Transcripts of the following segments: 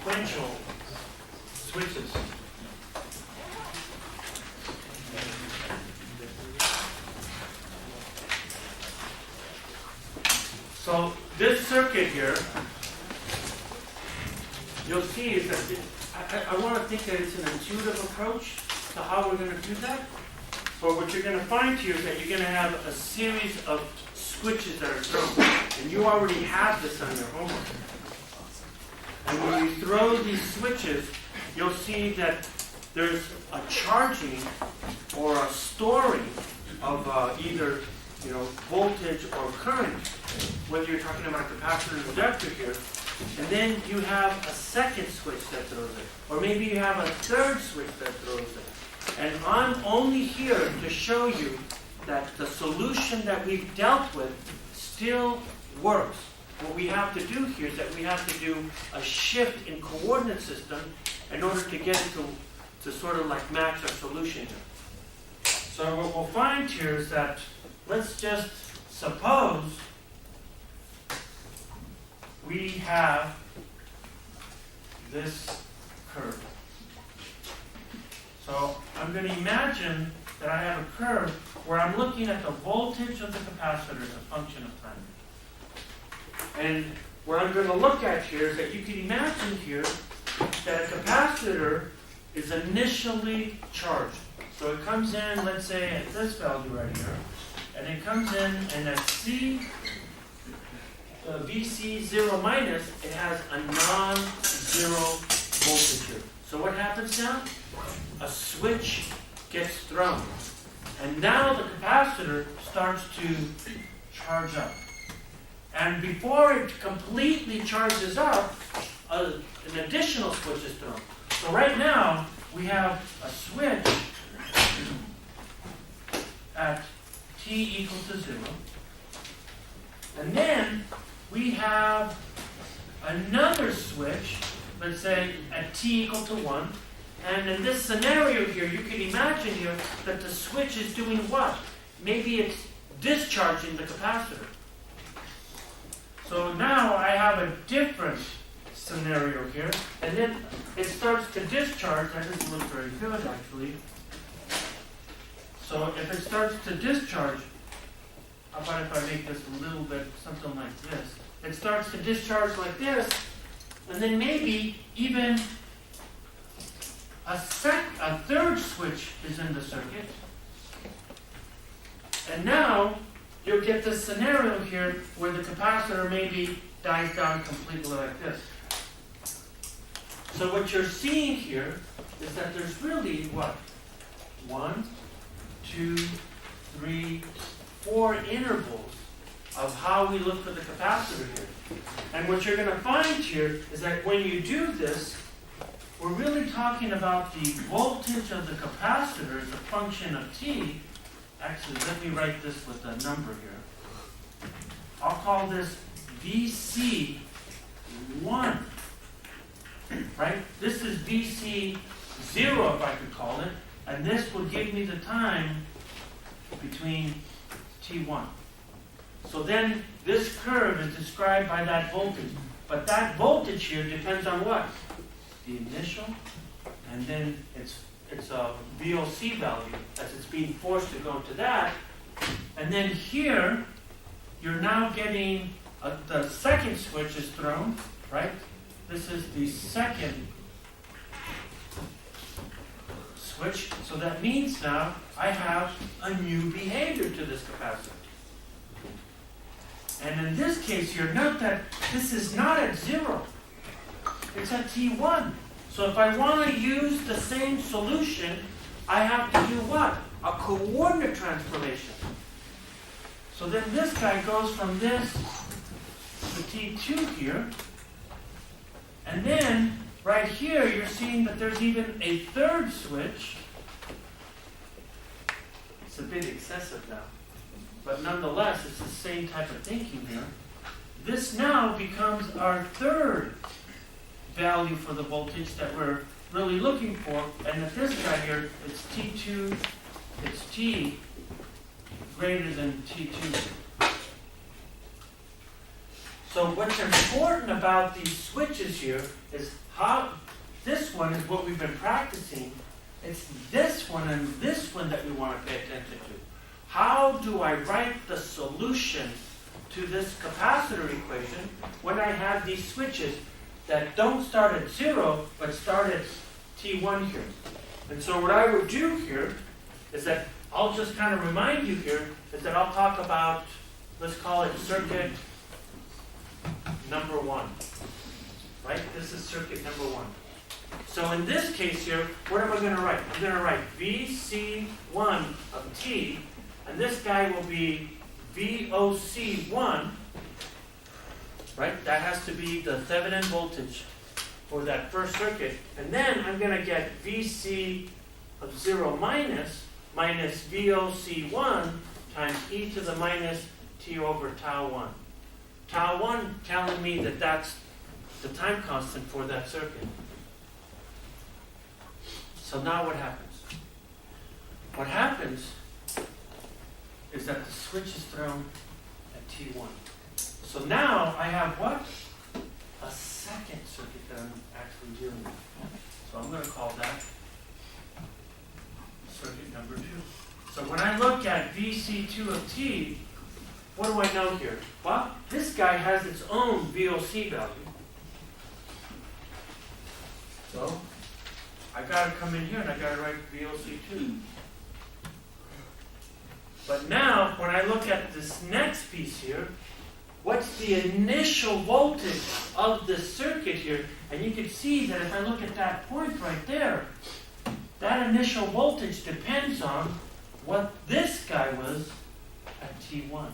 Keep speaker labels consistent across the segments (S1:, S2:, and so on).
S1: sequential switches. So this circuit here, you'll see is that I want to think that it's an intuitive approach to how we're going to do that. But what you're going to find here is that you're going to have a series of switches that are thrown. And you already have this on your homework. And when you throw these switches, you'll see that there's a charging or a storing of either voltage or current, whether you're talking about capacitor and inductor here. And then you have a second switch that throws it. Or maybe you have a third switch that throws it. And I'm only here to show you that the solution that we've dealt with still works. What we have to do here is that we have to do a shift in coordinate system in order to get it to sort of like match our solution here. So what we'll find here is that, let's just suppose we have this curve. So I'm going to imagine that I have a curve where I'm looking at the voltage of the capacitor as a function of time. And what I'm going to look at here is that you can imagine here that a capacitor is initially charged. So it comes in, let's say, at this value right here, and it comes in, and at VC 0 minus, it has a non-zero voltage here. So what happens now? A switch gets thrown. And now the capacitor starts to charge up. And before it completely charges up, an additional switch is thrown. So right now, we have a switch at t equal to 0. And then we have another switch, let's say at t equal to 1. And in this scenario here, you can imagine here that the switch is doing what? Maybe it's discharging the capacitor. So now I have a different scenario here, and then it starts to discharge. That doesn't look very good, actually. So if it starts to discharge, how about if I make this a little bit something like this? It starts to discharge like this, and then maybe even a third switch is in the circuit. And now you'll get this scenario here where the capacitor maybe dies down completely like this. So what you're seeing here is that there's really what? 1, 2, 3, 4 intervals of how we look for the capacitor here. And what you're going to find here is that when you do this, we're really talking about the voltage of the capacitor as a function of t. Actually, let me write this with a number here. I'll call this VC1. Right? This is VC0, if I could call it. And this will give me the time between T1. So then this curve is described by that voltage. But that voltage here depends on what? The initial, and then it's a VOC value as it's being forced to go to that. And then here, you're now getting the second switch is thrown, right? This is the second switch. So that means now I have a new behavior to this capacitor. And in this case here, note that this is not at 0. It's at T1. So if I want to use the same solution, I have to do what? A coordinate transformation. So then this guy goes from this to T2 here. And then, right here, you're seeing that there's even a third switch. It's a bit excessive now. But nonetheless, it's the same type of thinking here. This now becomes our third value for the voltage that we're really looking for. And at this guy here, it's T2, it's T greater than T2. So what's important about these switches here is how, this one is what we've been practicing. It's this one and this one that we want to pay attention to. How do I write the solution to this capacitor equation when I have these switches that don't start at 0, but start at T1 here? And so what I would do here is that I'll just kind of remind you here is that I'll talk about, let's call it circuit number 1. Right? This is circuit number 1. So in this case here, what am I going to write? I'm going to write VC1 of T, and this guy will be VOC1, right? That has to be the Thevenin voltage for that first circuit. And then I'm going to get VC of 0 minus VOC1 times e to the minus t over tau 1. Tau 1 telling me that that's the time constant for that circuit. So now what happens? What happens is that the switch is thrown at T1. So now I have what? A second circuit that I'm actually dealing with. So I'm going to call that circuit number 2. So when I look at VC2 of T, what do I know here? Well, this guy has its own VOC value. So I got to come in here and I got to write VOC2. But now, when I look at this next piece here, what's the initial voltage of this circuit here? And you can see that if I look at that point right there, that initial voltage depends on what this guy was at T1.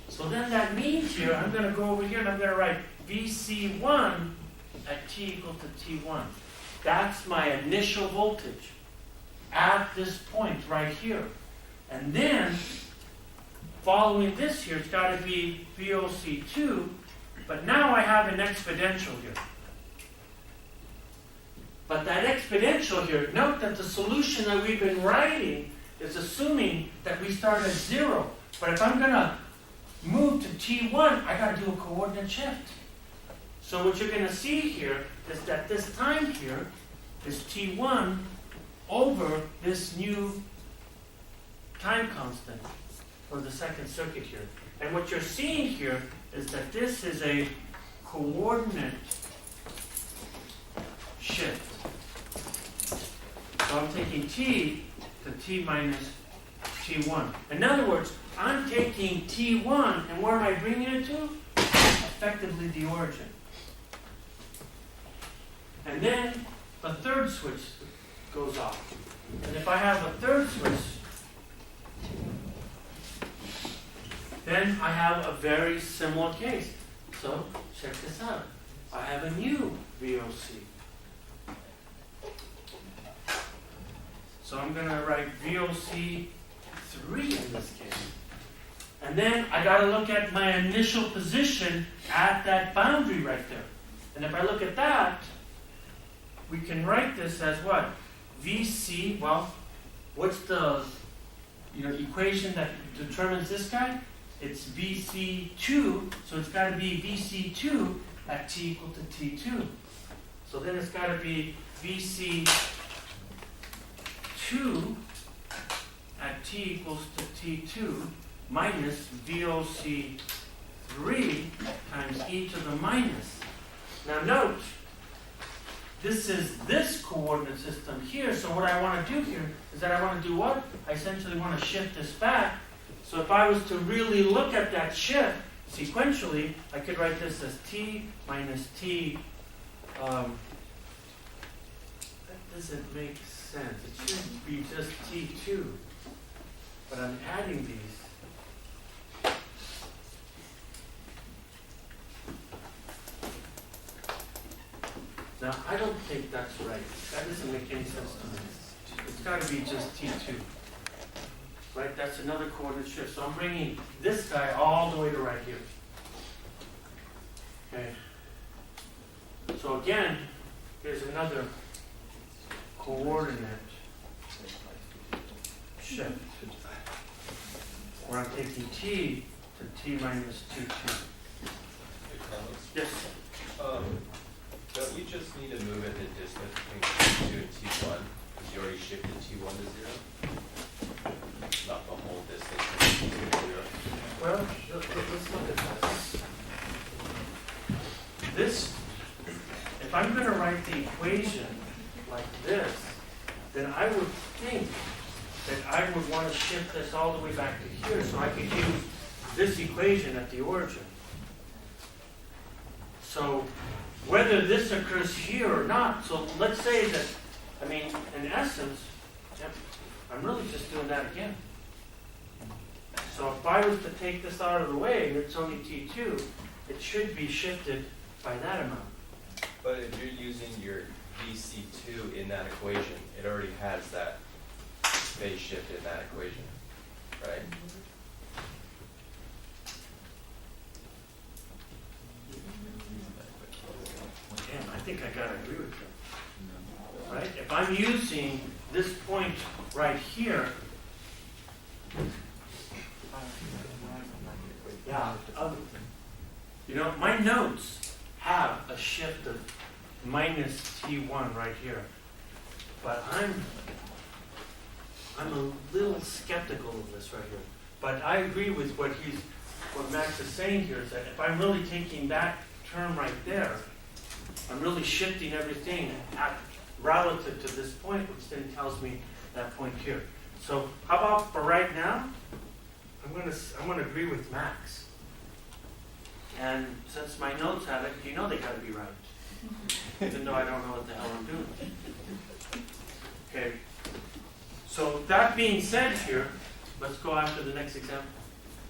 S1: So then that means here, I'm going to go over here and I'm going to write VC1 at T equal to T1. That's my initial voltage at this point right here. And then, following this here, it's got to be VOC2, but now I have an exponential here. But that exponential here, note that the solution that we've been writing is assuming that we start at 0. But if I'm going to move to T1, I got to do a coordinate shift. So what you're going to see here is that this time here is T1 over this new time constant for the second circuit here. And what you're seeing here is that this is a coordinate shift. So I'm taking T to T minus T1. In other words, I'm taking T1, and where am I bringing it to? Effectively the origin. And then a third switch goes off. And if I have a third switch, then I have a very similar case. So check this out. I have a new VOC. So I'm going to write VOC3 in this case. And then I got to look at my initial position at that boundary right there. And if I look at that, we can write this as what? VC, well, what's the equation that determines this guy? It's VC2, so it's got to be VC2 at T equal to T2. So then it's got to be VC2 at T equals to T2 minus VOC3 times e to the minus. Now note, this is this coordinate system here, so what I want to do here is that I want to do what? I essentially want to shift this back. So if I was to really look at that shift sequentially, I could write this as T minus T. That doesn't make sense. It should be just T2. But I'm adding these. Now, I don't think that's right. That doesn't make any sense to me. It's got to be just T2. Right? That's another coordinate shift. So I'm bringing this guy all the way to right here. Okay. So again, here's another coordinate shift. Where I'm taking T to T minus 2, 2. Yes.
S2: Don't we just need to move it the distance between T2 and T1? Because you already shifted T1 to 0? Not the whole distance from T2 to 0.
S1: Well, let's look at this. This, if I'm going to write the equation like this, then I would think that I would want to shift this all the way back to here so I could use this equation at the origin. So whether this occurs here or not, so let's say that, I mean, in essence, I'm really just doing that again. So if I was to take this out of the way and it's only T2, it should be shifted by that amount.
S2: But if you're using your VC2 in that equation, it already has that phase shift in that equation, right?
S1: Damn, I think I gotta agree with you. Right? If I'm using this point right here, yeah, you know, my notes have a shift of minus T1 right here, but I'm a little skeptical of this right here. But I agree with what Max is saying here, is that if I'm really taking that term right there, I'm really shifting everything relative to this point, which then tells me that point here. So how about for right now, I'm gonna agree with Max. And since my notes have it, you know they gotta be right. Even though I don't know what the hell I'm doing. Okay. So that being said here, let's go after the next example.